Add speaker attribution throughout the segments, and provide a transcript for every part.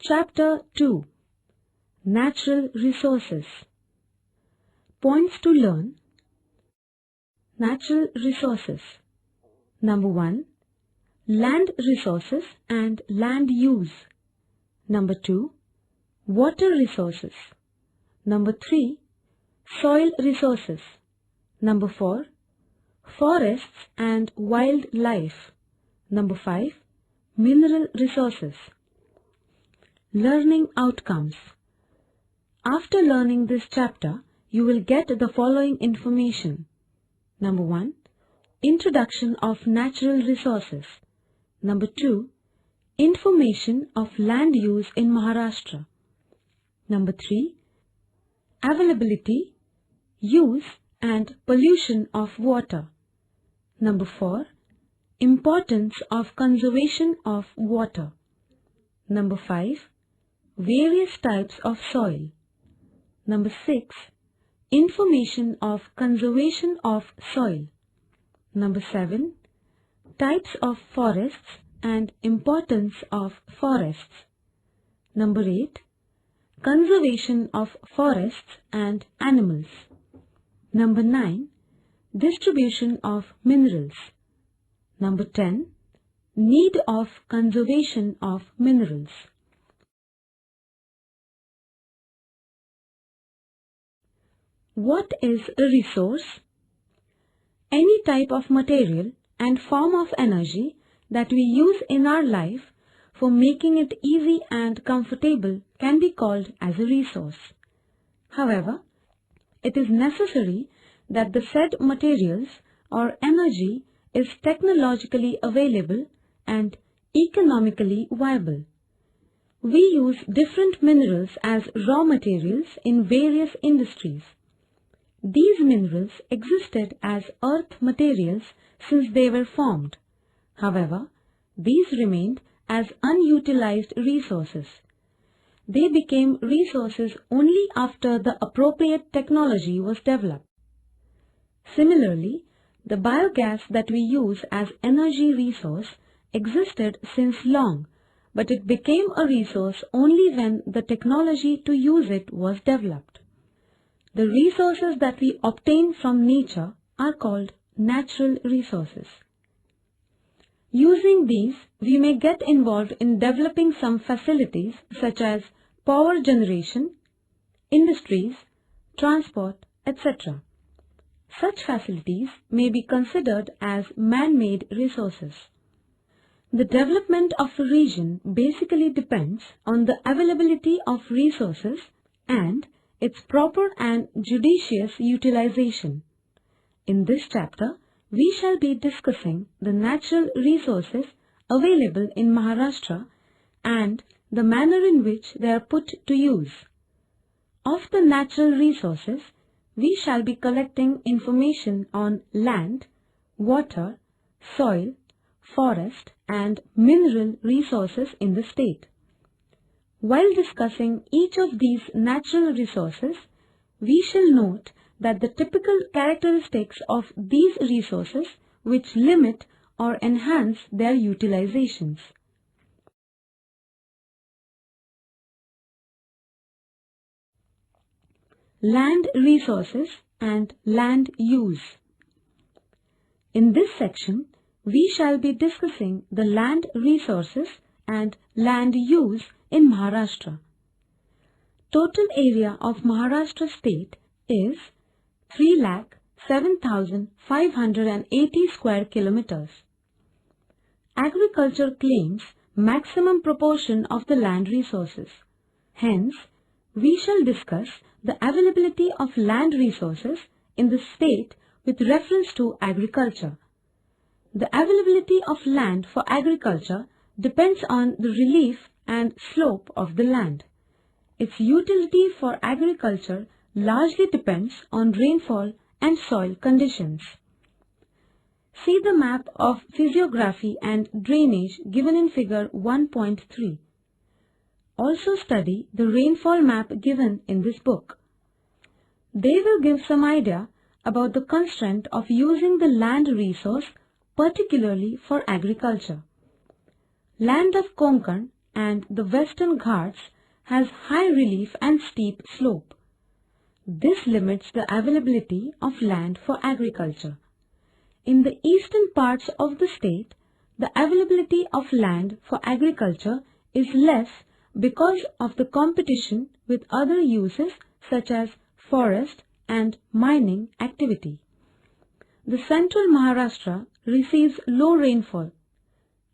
Speaker 1: Chapter 2. Natural Resources. Points to learn. Natural resources. Number 1. Land resources and land use. Number 2. Water resources. Number 3. Soil resources. Number 4. Forests and wildlife. Number 5. Mineral resources. Learning outcomes. After learning this chapter, you will get the following information. Number 1. Introduction of natural resources. Number 2. Information of land use in Maharashtra. Number 3. Availability, use and pollution of water. Number 4. Importance of conservation of water. Number 5. Various types of soil. Number 6. Information of conservation of soil. Number 7. Types of forests and importance of forests. Number 8. Conservation of forests and animals. Number 9. Distribution of minerals. Number 10. Need of conservation of minerals. What is a resource? Any type of material and form of energy that we use in our life for making it easy and comfortable can be called as a resource. However, it is necessary that the said materials or energy is technologically available and economically viable. We use different minerals as raw materials in various industries. These minerals existed as earth materials since they were formed. However, these remained as unutilized resources. They became resources only after the appropriate technology was developed. Similarly, the biogas that we use as energy resource existed since long, but it became a resource only when the technology to use it was developed. The resources that we obtain from nature are called natural resources. Using these, we may get involved in developing some facilities such as power generation, industries, transport, etc. Such facilities may be considered as man-made resources. The development of a region basically depends on the availability of resources and its proper and judicious utilization. In this chapter, we shall be discussing the natural resources available in Maharashtra and the manner in which they are put to use. Of the natural resources, we shall be collecting information on land, water, soil, forest and mineral resources in the state. While discussing each of these natural resources, we shall note that the typical characteristics of these resources which limit or enhance their utilizations. Land resources and land use. In this section, we shall be discussing the land resources and land use in Maharashtra. Total area of Maharashtra state is 3,07,580 square kilometers. Agriculture claims maximum proportion of the land resources. Hence, we shall discuss the availability of land resources in the state with reference to agriculture. The availability of land for agriculture depends on the relief and slope of the land. Its utility for agriculture largely depends on rainfall and soil conditions. See the map of physiography and drainage given in figure 1.3. Also study the rainfall map given in this book. They will give some idea about the constraint of using the land resource particularly for agriculture. Land of Konkan and the Western Ghats has high relief and steep slope. This limits the availability of land for agriculture. In the eastern parts of the state, the availability of land for agriculture is less because of the competition with other uses such as forest and mining activity. The central Maharashtra receives low rainfall.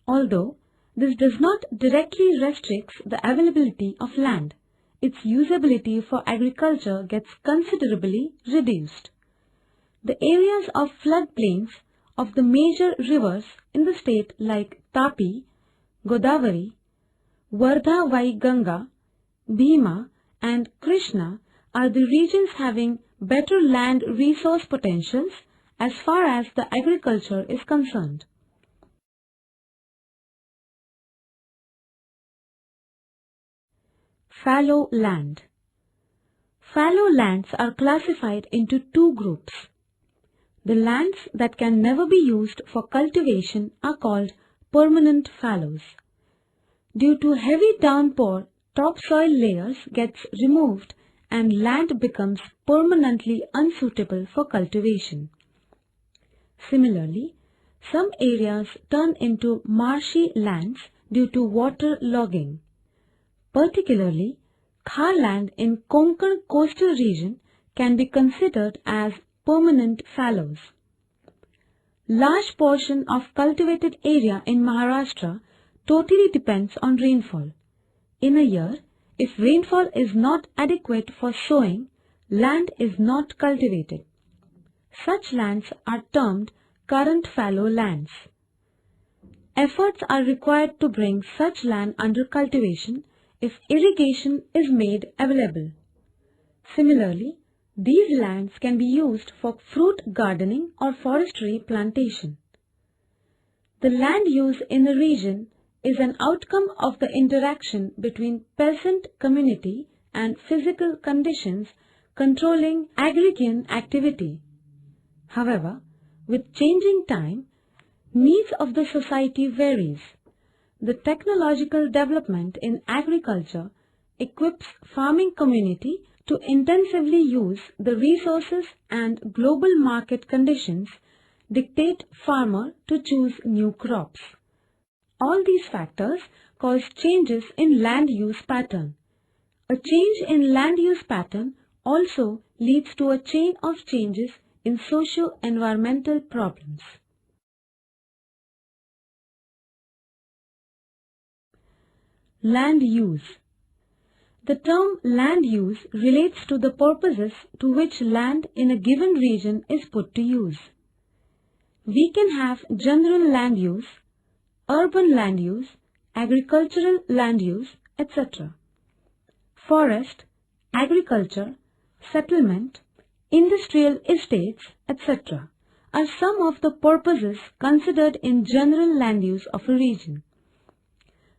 Speaker 1: Although this does not directly restrict the availability of land, its usability for agriculture gets considerably reduced. The areas of floodplains of the major rivers in the state like Tapi, Godavari, Vardha Vai-Ganga, Bhima and Krishna are the regions having better land resource potentials as far as the agriculture is concerned. Fallow land. Fallow lands are classified into two groups. The lands that can never be used for cultivation are called permanent fallows. Due to heavy downpour, topsoil layers gets removed and land becomes permanently unsuitable for cultivation. Similarly, some areas turn into marshy lands due to water logging. Particularly, Khar land in Konkan coastal region can be considered as permanent fallows. Large portion of cultivated area in Maharashtra totally depends on rainfall. In a year, if rainfall is not adequate for sowing, land is not cultivated. Such lands are termed current fallow lands. Efforts are required to bring such land under cultivation if irrigation is made available. Similarly, these lands can be used for fruit gardening or forestry plantation. The land use in a region is an outcome of the interaction between peasant community and physical conditions controlling agrarian activity. However, with changing time, needs of the society varies. The technological development in agriculture equips farming community to intensively use the resources, and global market conditions dictate farmer to choose new crops. All these factors cause changes in land use pattern. A change in land use pattern also leads to a chain of changes in socio-environmental problems. Land use. The term land use relates to the purposes to which land in a given region is put to use. We can have general land use, urban land use, agricultural land use, etc. Forest, agriculture, settlement, industrial estates, etc. are some of the purposes considered in general land use of a region.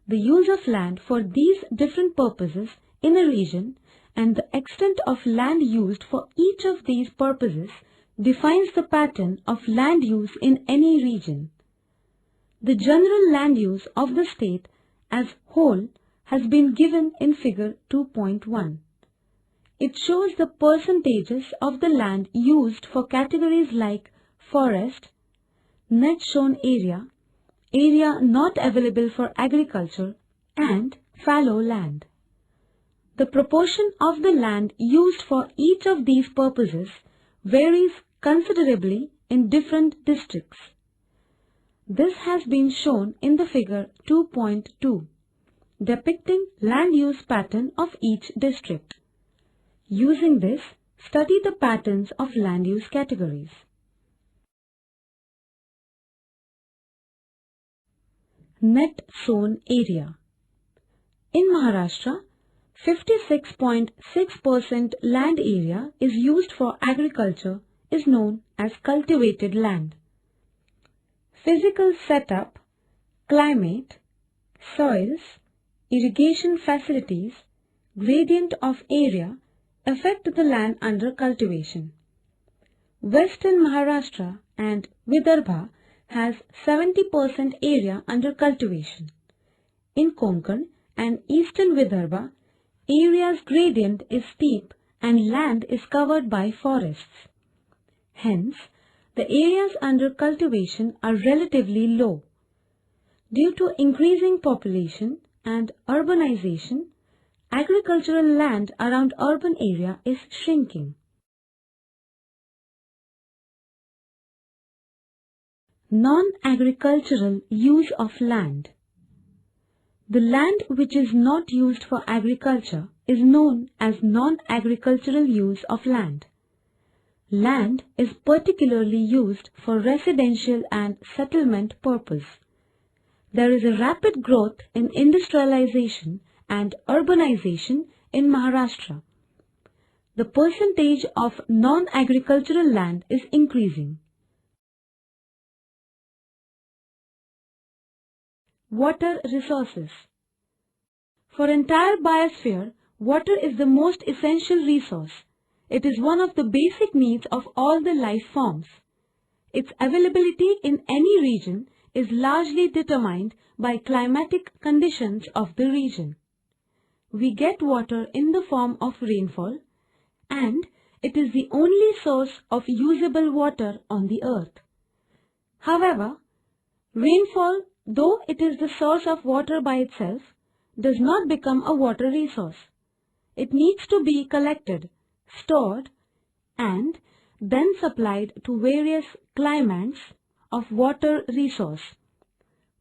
Speaker 1: The use of land for these different purposes in a region and the extent of land used for each of these purposes defines the pattern of land use in any region. The general land use of the state as whole has been given in figure 2.1. It shows the percentages of the land used for categories like forest, net sown area, area not available for agriculture, and fallow land. The proportion of the land used for each of these purposes varies considerably in different districts. This has been shown in the figure 2.2, depicting land use pattern of each district. Using this, study the patterns of land use categories. Net sown area. In Maharashtra, 56.6% land area is used for agriculture is known as cultivated land. Physical setup, climate, soils, irrigation facilities, gradient of area affect the land under cultivation. Western Maharashtra and Vidarbha has 70% area under cultivation. In Konkan, and eastern Vidarbha, area's gradient is steep and land is covered by forests. Hence, the areas under cultivation are relatively low. Due to increasing population and urbanization, agricultural land around urban area is shrinking. Non-agricultural use of land. The land which is not used for agriculture is known as non-agricultural use of land. Land is particularly used for residential and settlement purpose. There is a rapid growth in industrialization and urbanization in Maharashtra. The percentage of non-agricultural land is increasing. Water resources. For entire biosphere, water is the most essential resource. It is one of the basic needs of all the life forms. Its availability in any region is largely determined by climatic conditions of the region. We get water in the form of rainfall, and it is the only source of usable water on the earth. However, rainfall, though it is the source of water by itself, does not become a water resource. It needs to be collected, stored, and then supplied to various claimants of water resource.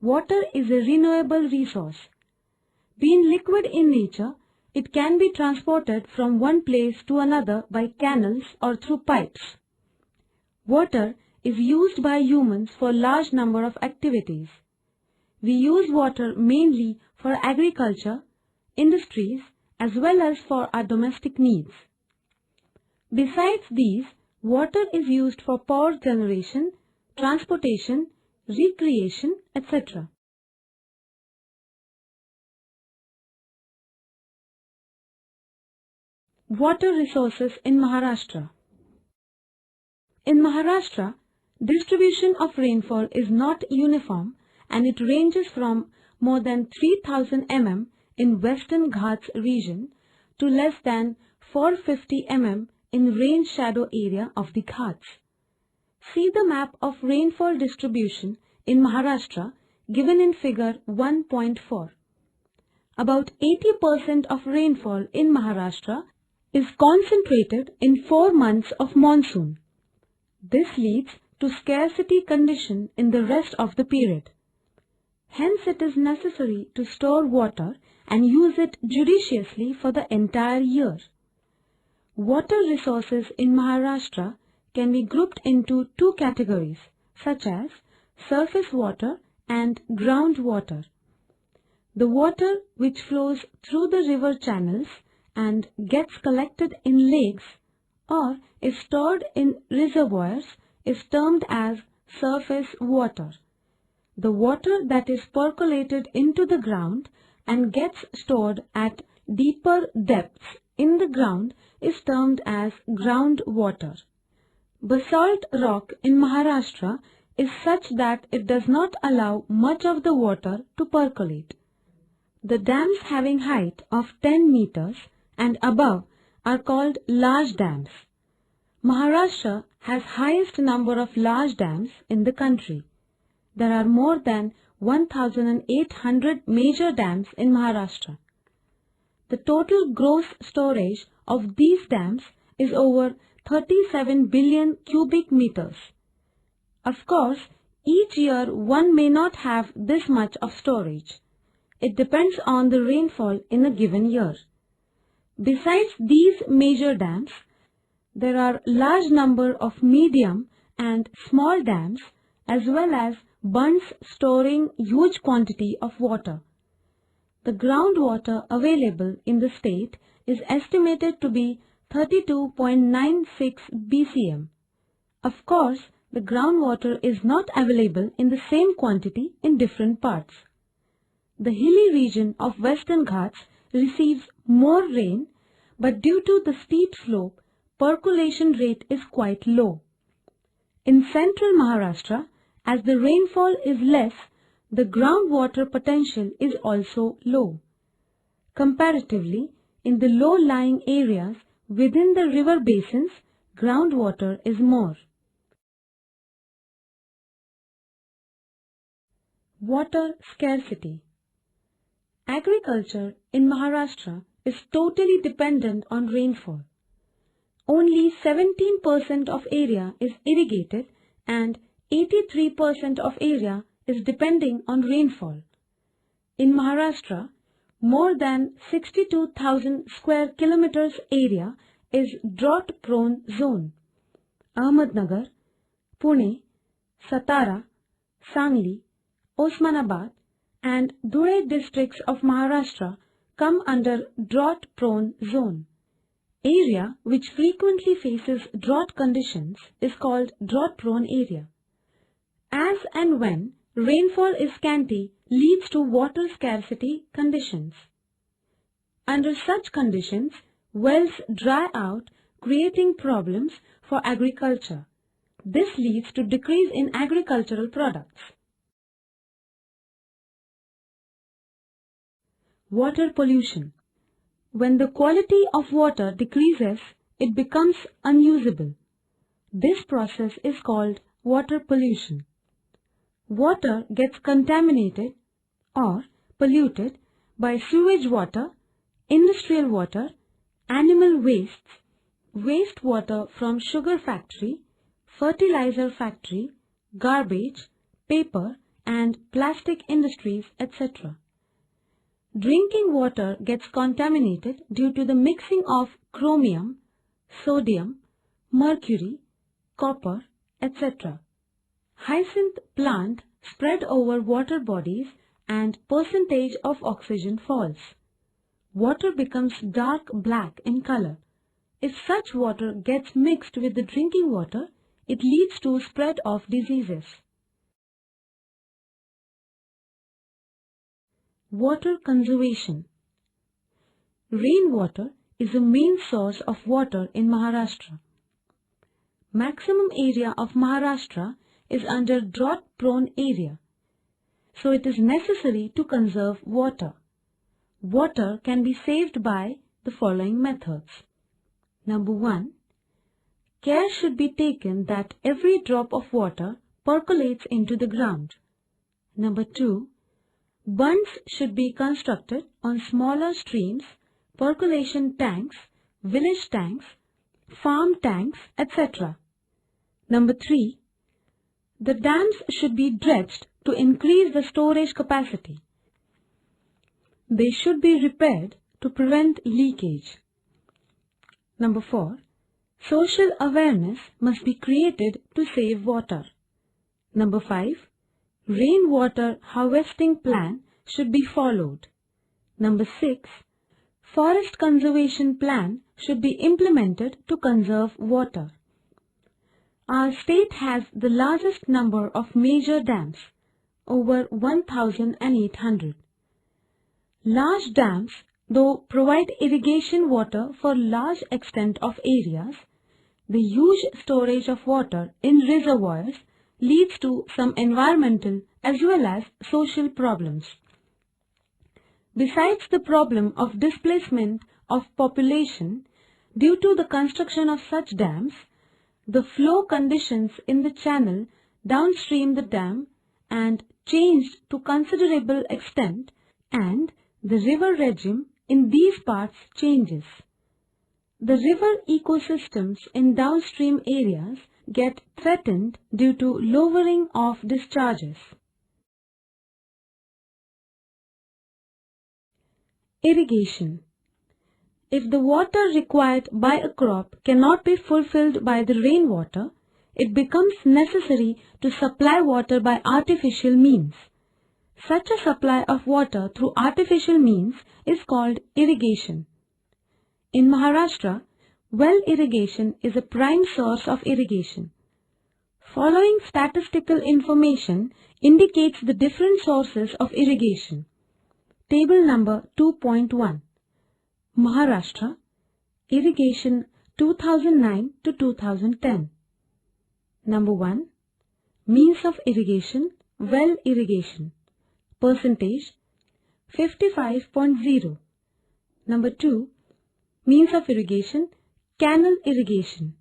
Speaker 1: Water is a renewable resource. Being liquid in nature, it can be transported from one place to another by canals or through pipes. Water is used by humans for a large number of activities. We use water mainly for agriculture, industries, as well as for our domestic needs. Besides these, water is used for power generation, transportation, recreation, etc. Water resources in Maharashtra. In Maharashtra, distribution of rainfall is not uniform and it ranges from more than 3000 mm in Western Ghats region to less than 450 mm in rain shadow area of the Ghats. See the map of rainfall distribution in Maharashtra given in figure 1.4. About 80% of rainfall in Maharashtra is concentrated in 4 months of monsoon. This leads to scarcity condition in the rest of the period. Hence it is necessary to store water and use it judiciously for the entire year. Water resources in Maharashtra can be grouped into two categories, such as surface water and groundwater. The water which flows through the river channels and gets collected in lakes or is stored in reservoirs is termed as surface water. The water that is percolated into the ground and gets stored at deeper depths in the ground is termed as groundwater. Basalt rock in Maharashtra is such that it does not allow much of the water to percolate. The dams having height of 10 meters and above are called large dams. Maharashtra has highest number of large dams in the country. There are more than 1,800 major dams in Maharashtra. The total gross storage of these dams is over 37 billion cubic meters. Of course, each year one may not have this much of storage. It depends on the rainfall in a given year. Besides these major dams, there are large number of medium and small dams as well as bunds storing huge quantity of water. The groundwater available in the state is estimated to be 32.96 BCM. Of course, the groundwater is not available in the same quantity in different parts. The hilly region of Western Ghats receives more rain, but due to the steep slope, percolation rate is quite low. In central Maharashtra, as the rainfall is less, the groundwater potential is also low. Comparatively, in the low-lying areas within the river basins, groundwater is more. Water scarcity. Agriculture in Maharashtra is totally dependent on rainfall. Only 17% of area is irrigated and 83% of area is depending on rainfall. In Maharashtra, more than 62,000 square kilometers area is drought-prone zone. Ahmednagar, Pune, Satara, Sangli, Osmanabad and Dhule districts of Maharashtra come under drought-prone zone. Area which frequently faces drought conditions is called drought-prone area. As and when rainfall is scanty leads to water scarcity conditions. Under such conditions, wells dry out, creating problems for agriculture. This leads to decrease in agricultural products. Water pollution. When the quality of water decreases, it becomes unusable. This process is called water pollution. Water gets contaminated or polluted by sewage water, industrial water, animal wastes, wastewater from sugar factory, fertilizer factory, garbage, paper and plastic industries, etc. Drinking water gets contaminated due to the mixing of chromium, sodium, mercury, copper, etc. Hyacinth plant spread over water bodies and percentage of oxygen falls. Water becomes dark black in color. If such water gets mixed with the drinking water, it leads to spread of diseases. Water conservation. Rainwater is a main source of water in Maharashtra. Maximum area of Maharashtra is under drought-prone area, so it is necessary to conserve water. Water can be saved by the following methods. Number 1. Care should be taken that every drop of water percolates into the ground. Number 2. Bunds should be constructed on smaller streams, percolation tanks, village tanks, farm tanks, etc. Number 3. The dams should be dredged to increase the storage capacity. They should be repaired to prevent leakage. Number 4. Social awareness must be created to save water. Number 5. Rainwater harvesting plan should be followed. Number 6. Forest conservation plan should be implemented to conserve water. Our state has the largest number of major dams, over 1,800. Large dams, though provide irrigation water for large extent of areas, the huge storage of water in reservoirs leads to some environmental as well as social problems. Besides the problem of displacement of population due to the construction of such dams, the flow conditions in the channel downstream the dam and changed to considerable extent, and the river regime in these parts changes. The river ecosystems in downstream areas get threatened due to lowering of discharges. Irrigation. If the water required by a crop cannot be fulfilled by the rainwater, it becomes necessary to supply water by artificial means. Such a supply of water through artificial means is called irrigation. In Maharashtra, well irrigation is a prime source of irrigation. Following statistical information indicates the different sources of irrigation. Table number 2.1. Maharashtra, irrigation 2009 to 2010. Number 1. Means of irrigation, well irrigation. Percentage 55.0. Number 2, means of irrigation, canal irrigation.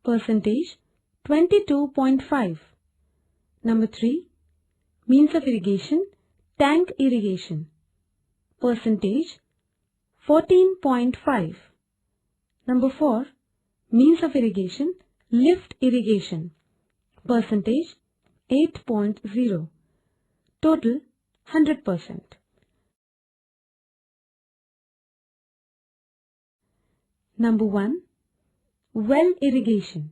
Speaker 1: Percentage 22.5. Number 3, means of irrigation, tank irrigation. Percentage 14.5. Number 4, means of irrigation, lift irrigation. Percentage 8.0. Total 100%. Number 1, well irrigation.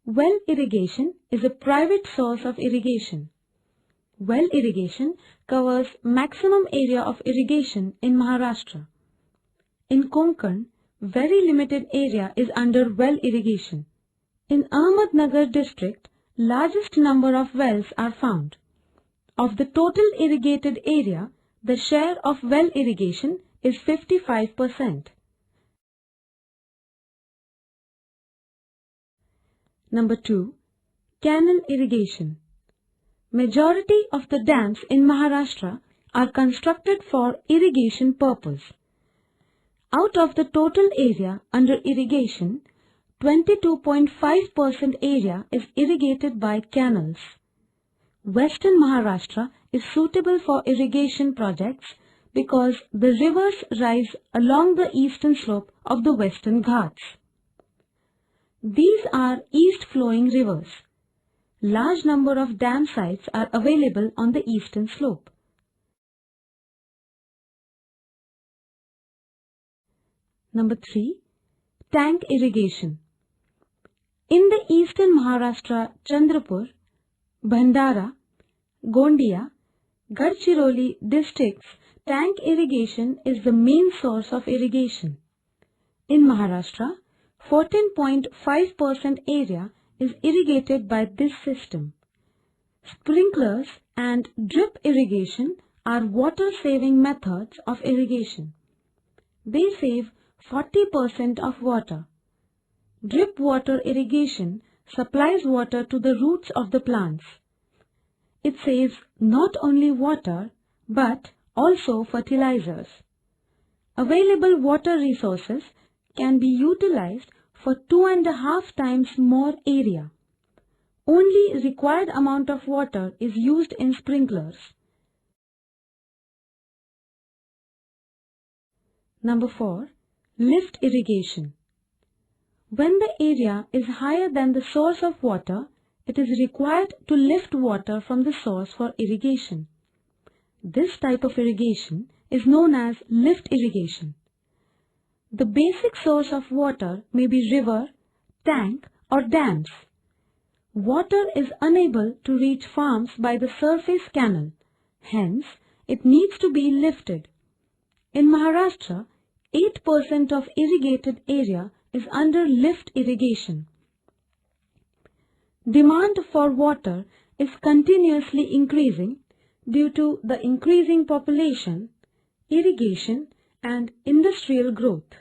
Speaker 1: Well irrigation is a private source of irrigation. Well irrigation covers maximum area of irrigation in Maharashtra. In Konkan, very limited area is under well irrigation. In Ahmednagar district, largest number of wells are found. Of the total irrigated area, the share of well irrigation is 55%. Number 2, canal irrigation. Majority of the dams in Maharashtra are constructed for irrigation purpose. Out of the total area under irrigation, 22.5% area is irrigated by canals. Western Maharashtra is suitable for irrigation projects because the rivers rise along the eastern slope of the Western Ghats. These are east-flowing rivers. Large number of dam sites are available on the eastern slope. Number 3, tank irrigation. In the eastern Maharashtra, Chandrapur, Bhandara, Gondia, Gadchiroli districts, tank irrigation is the main source of irrigation. In Maharashtra, 14.5% area is irrigated by this system. Sprinklers and drip irrigation are water-saving methods of irrigation. They save 40% of water. Drip water irrigation supplies water to the roots of the plants. It saves not only water but also fertilizers. Available water resources can be utilized for 2.5 times more area. Only required amount of water is used in sprinklers. Number 4, lift irrigation. When the area is higher than the source of water, it is required to lift water from the source for irrigation. This type of irrigation is known as lift irrigation. The basic source of water may be river, tank or dams. Water is unable to reach farms by the surface canal. Hence, it needs to be lifted. In Maharashtra, 8% of irrigated area is under lift irrigation. Demand for water is continuously increasing due to the increasing population, irrigation and industrial growth.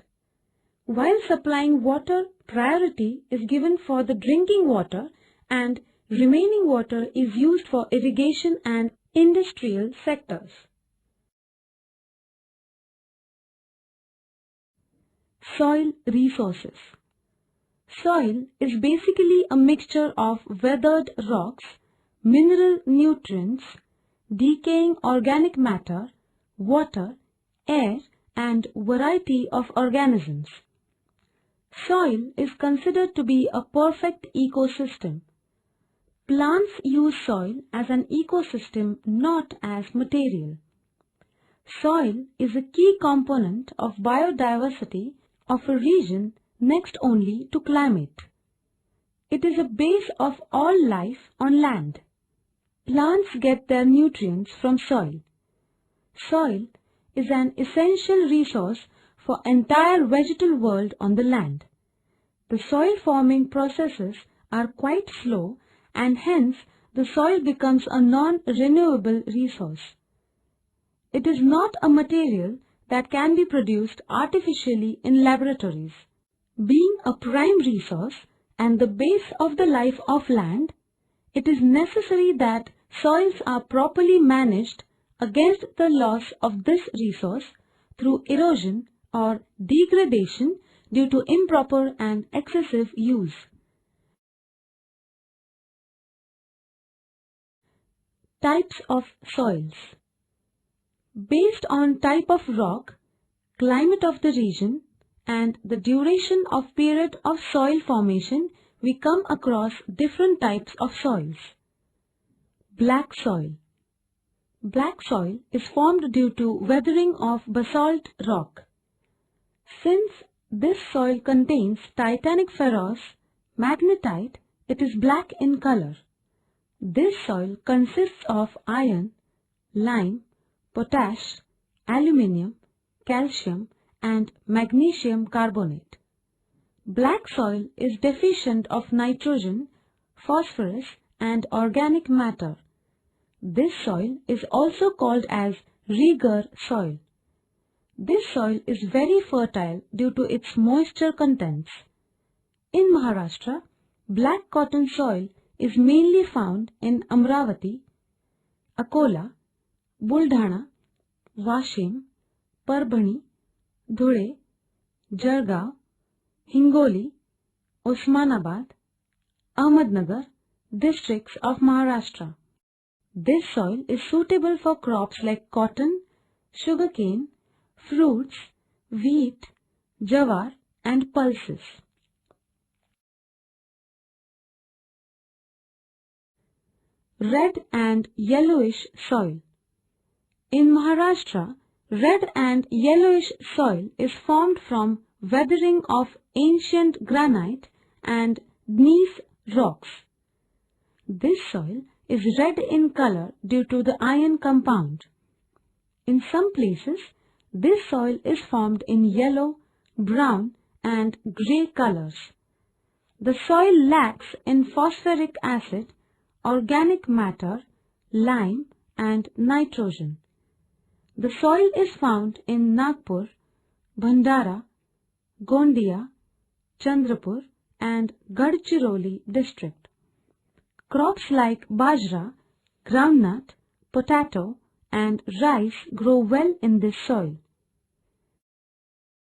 Speaker 1: While supplying water, priority is given for the drinking water and remaining water is used for irrigation and industrial sectors. Soil resources. Soil is basically a mixture of weathered rocks, mineral nutrients, decaying organic matter, water, air, and variety of organisms. Soil is considered to be a perfect ecosystem. Plants use soil as an ecosystem, not as material. Soil is a key component of biodiversity of a region next only to climate. It is a base of all life on land. Plants get their nutrients from soil. Soil is an essential resource for entire vegetal world on the land. The soil forming processes are quite slow and hence the soil becomes a non-renewable resource. It is not a material that can be produced artificially in laboratories. Being a prime resource and the base of the life of land, it is necessary that soils are properly managed against the loss of this resource through erosion or degradation due to improper and excessive use. Types of soils. Based on type of rock, climate of the region, and the duration of period of soil formation, we come across different types of soils. Black soil. Black soil is formed due to weathering of basalt rock. Since this soil contains titanic ferrous magnetite, it is black in color. This soil consists of iron, lime, potash, aluminium, calcium, and magnesium carbonate. Black soil is deficient of nitrogen, phosphorus, and organic matter. This soil is also called as Reger soil. This soil is very fertile due to its moisture contents. In Maharashtra, black cotton soil is mainly found in Amravati, Akola, Buldhana, Washim, Parbhani, Dhule, Jalgaon, Hingoli, Osmanabad, Ahmednagar districts of Maharashtra. This soil is suitable for crops like cotton, sugarcane, fruits, wheat, jawar, and pulses. Red and yellowish soil. In Maharashtra, red and yellowish soil is formed from weathering of ancient granite and gneiss rocks. This soil is red in color due to the iron compound. In some places, this soil is formed in yellow, brown, and grey colors. The soil lacks in phosphoric acid, organic matter, lime, and nitrogen. The soil is found in Nagpur, Bhandara, Gondia, Chandrapur, and Gadchiroli district. Crops like bajra, groundnut, potato, and rice grow well in this soil.